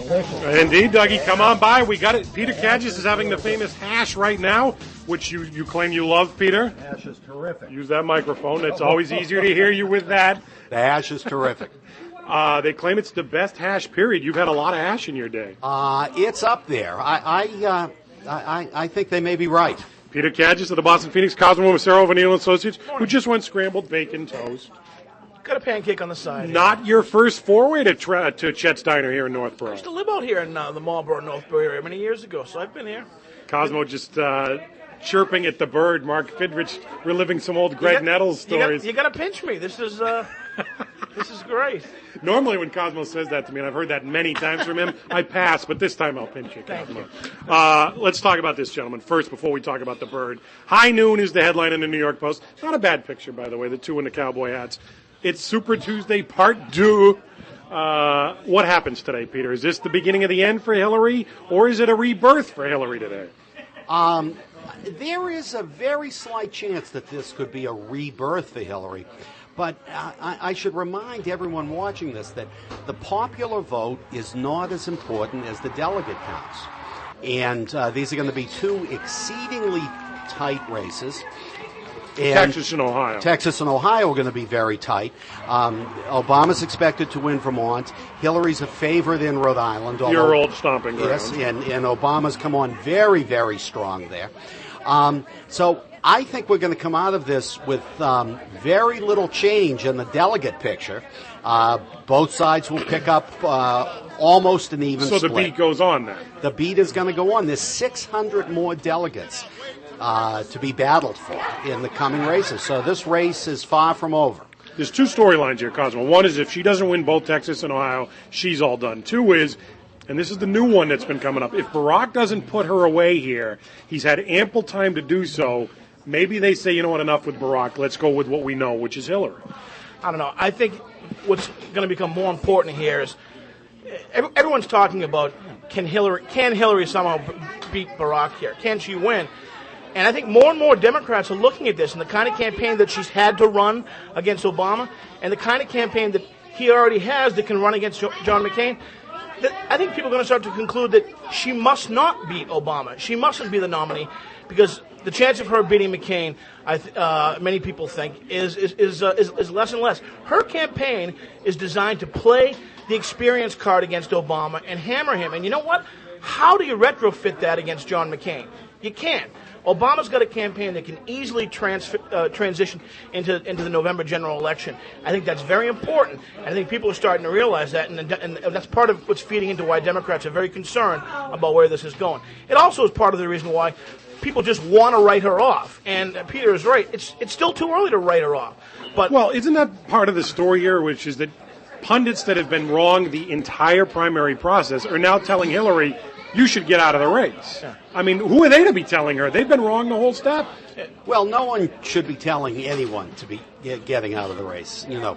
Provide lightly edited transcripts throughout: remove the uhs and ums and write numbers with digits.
delicious. Indeed, Dougie. Come on by. We got it. Peter Kadges is having the famous hash right now, which you claim you love, Peter. Hash is terrific. Use that microphone. It's always easier to hear you with that. The hash is terrific. They claim it's the best hash, period. You've had a lot of hash in your day. It's up there. I think they may be right. Peter Kadges of the Boston Phoenix, Cosmo Macero Jr. Associates, who just went scrambled bacon toast. Got a pancake on the side. Not your first foray to Chet's Diner here in Northborough. I used to live out here in the Marlboro, Northborough area many years ago, so I've been here. Cosmo just chirping at the bird. Mark Fidrich reliving some old Greg Nettles stories. You got to pinch me. This is this is great. Normally when Cosmo says that to me, and I've heard that many times from him, I pass, but this time I'll pinch you, Cosmo. Let's talk about this, gentlemen, first before we talk about the bird. High noon is the headline in the New York Post. Not a bad picture, by the way, the two in the cowboy hats. It's Super Tuesday Part 2. What happens today, Peter? Is this the beginning of the end for Hillary, or is it a rebirth for Hillary today? There is a very slight chance that this could be a rebirth for Hillary. But I should remind everyone watching this that the popular vote is not as important as the delegate counts. And these are going to be two exceedingly tight races. And Texas and Ohio. Texas and Ohio are going to be very tight. Obama's expected to win Vermont. Hillary's a favorite in Rhode Island. Your old stomping ground. Yes, and Obama's come on very, very strong there. So I think we're going to come out of this with very little change in the delegate picture. Both sides will pick up almost an even split. So the beat goes on then? The beat is going to go on. There's 600 more delegates to be battled for in the coming races. So this race is far from over. There's two storylines here, Cosmo. One is if she doesn't win both Texas and Ohio, she's all done. Two is, and this is the new one that's been coming up, if Barack doesn't put her away here, he's had ample time to do so. Maybe they say, you know what, enough with Barack. Let's go with what we know, which is Hillary. I don't know. I think what's going to become more important here is everyone's talking about can Hillary somehow beat Barack here? Can she win? And I think more and more Democrats are looking at this and the kind of campaign that she's had to run against Obama and the kind of campaign that he already has that can run against John McCain. I think people are going to start to conclude that she must not beat Obama. She mustn't be the nominee because the chance of her beating McCain, many people think, is less and less. Her campaign is designed to play the experience card against Obama and hammer him. And you know what? How do you retrofit that against John McCain? You can't. Obama's got a campaign that can easily transition into the November general election. I think that's very important. I think people are starting to realize that, and that's part of what's feeding into why Democrats are very concerned about where this is going. It also is part of the reason why people just want to write her off. And Peter is right. It's still too early to write her off. But well, isn't that part of the story here, which is that pundits that have been wrong the entire primary process are now telling Hillary, you should get out of the race. Yeah. I mean, who are they to be telling her? They've been wrong the whole step. Well, no one should be telling anyone to be getting out of the race. You know,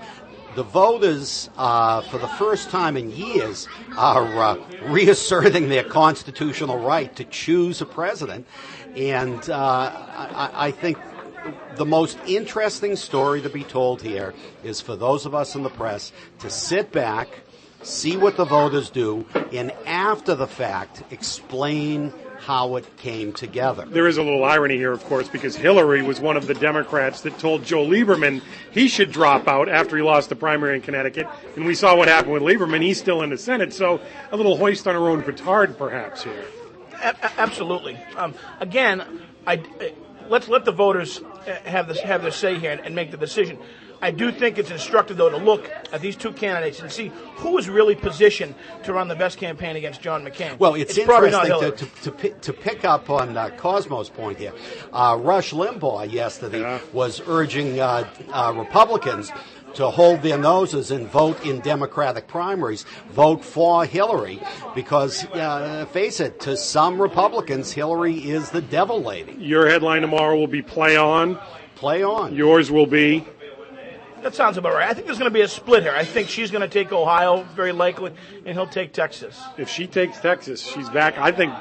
the voters, for the first time in years, are reasserting their constitutional right to choose a president. And I think the most interesting story to be told here is for those of us in the press to sit back, see what the voters do, and after the fact, explain how it came together. There is a little irony here, of course, because Hillary was one of the Democrats that told Joe Lieberman he should drop out after he lost the primary in Connecticut, and we saw what happened with Lieberman. He's still in the Senate, so a little hoist on her own petard, perhaps, here. Absolutely. Again, let's let the voters have their say here and make the decision. I do think it's instructive, though, to look at these two candidates and see who is really positioned to run the best campaign against John McCain. Well, it's interesting to pick up on Cosmo's point here. Rush Limbaugh yesterday was urging Republicans to hold their noses and vote in Democratic primaries, vote for Hillary, because, face it, to some Republicans, Hillary is the devil lady. Your headline tomorrow will be Play On. Play On. Yours will be? That sounds about right. I think there's going to be a split here. I think she's going to take Ohio, very likely, and he'll take Texas. If she takes Texas, she's back, I think,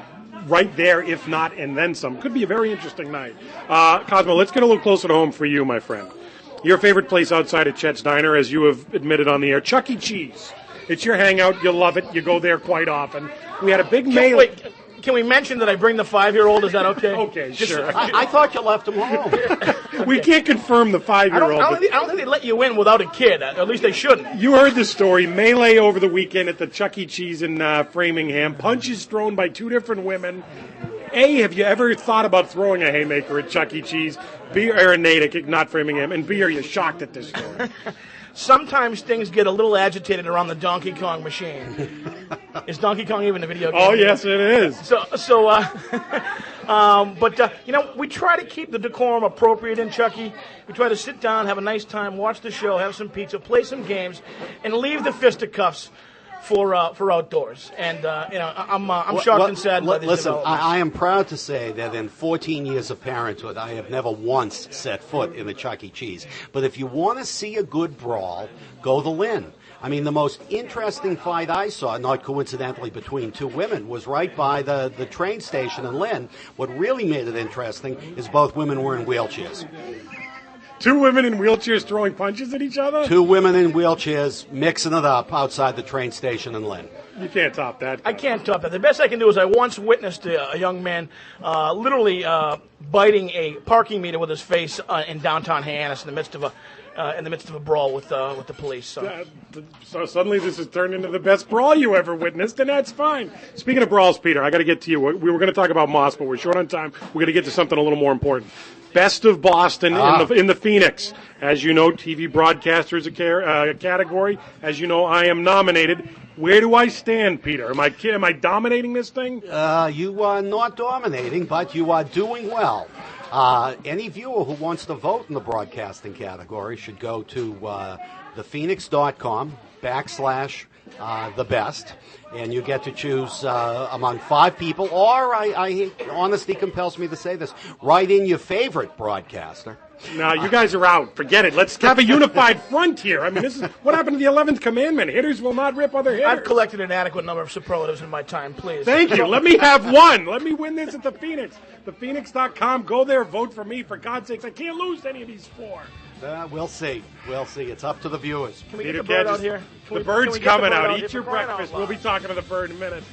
right there, if not, and then some. Could be a very interesting night. Cosmo, let's get a little closer to home for you, my friend. Your favorite place outside of Chet's Diner, as you have admitted on the air, Chuck E. Cheese. It's your hangout. You love it. You go there quite often. We had a big mail. Wait, can we mention that I bring the 5-year-old? Is that okay? Okay, sure. I thought you left him home. We can't confirm the I 5-year-old. don't think they let you in without a kid. At least they shouldn't. You heard the story. Melee over the weekend at the Chuck E. Cheese in Framingham. Punches thrown by 2 different women. A, have you ever thought about throwing a haymaker at Chuck E. Cheese? B, or a Natick, not Framingham. And B, are you shocked at this story? Sometimes things get a little agitated around the Donkey Kong machine. Is Donkey Kong even a video game? Oh, yes, it is. We try to keep the decorum appropriate in Chucky. We try to sit down, have a nice time, watch the show, have some pizza, play some games, and leave the fisticuffs for outdoors. And I'm shocked and saddened by these Listen, developments. I am proud to say that in 14 years of parenthood, I have never once set foot in the Chuck E. Cheese. But if you want to see a good brawl, go the Lynn. I mean, the most interesting fight I saw, not coincidentally between 2 women, was right by the train station in Lynn. What really made it interesting is both women were in wheelchairs. 2 women in wheelchairs throwing punches at each other? 2 women in wheelchairs mixing it up outside the train station in Lynn. You can't top that. I can't top that. The best I can do is I once witnessed a young man literally biting a parking meter with his face in downtown Hyannis in the midst of a brawl with the police. So suddenly this has turned into the best brawl you ever witnessed, and that's fine. Speaking of brawls, Peter, I got to get to you. We were going to talk about Moss, but we're short on time. We're going to get to something a little more important. Best of Boston in the Phoenix. As you know, TV broadcaster is a category. As you know, I am nominated. Where do I stand, Peter? Am I dominating this thing? You are not dominating, but you are doing well. Any viewer who wants to vote in the broadcasting category should go to thephoenix.com /the best, and you get to choose among 5 people, or honesty compels me to say this, write in your favorite broadcaster. No, you guys are out. Forget it. Let's have a unified front here. I mean, this is what happened to the 11th commandment. Hitters will not rip other hitters. I've collected an adequate number of superlatives in my time, please. Thank you. Let me have one. Let me win this at the Phoenix. Thephoenix.com. Go there. Vote for me. For God's sakes, I can't lose any of these 4. We'll see. It's up to the viewers. Can we Peter get the bird Kedges, out here? The bird's coming out. Eat your breakfast. We'll be talking to the bird in a minute.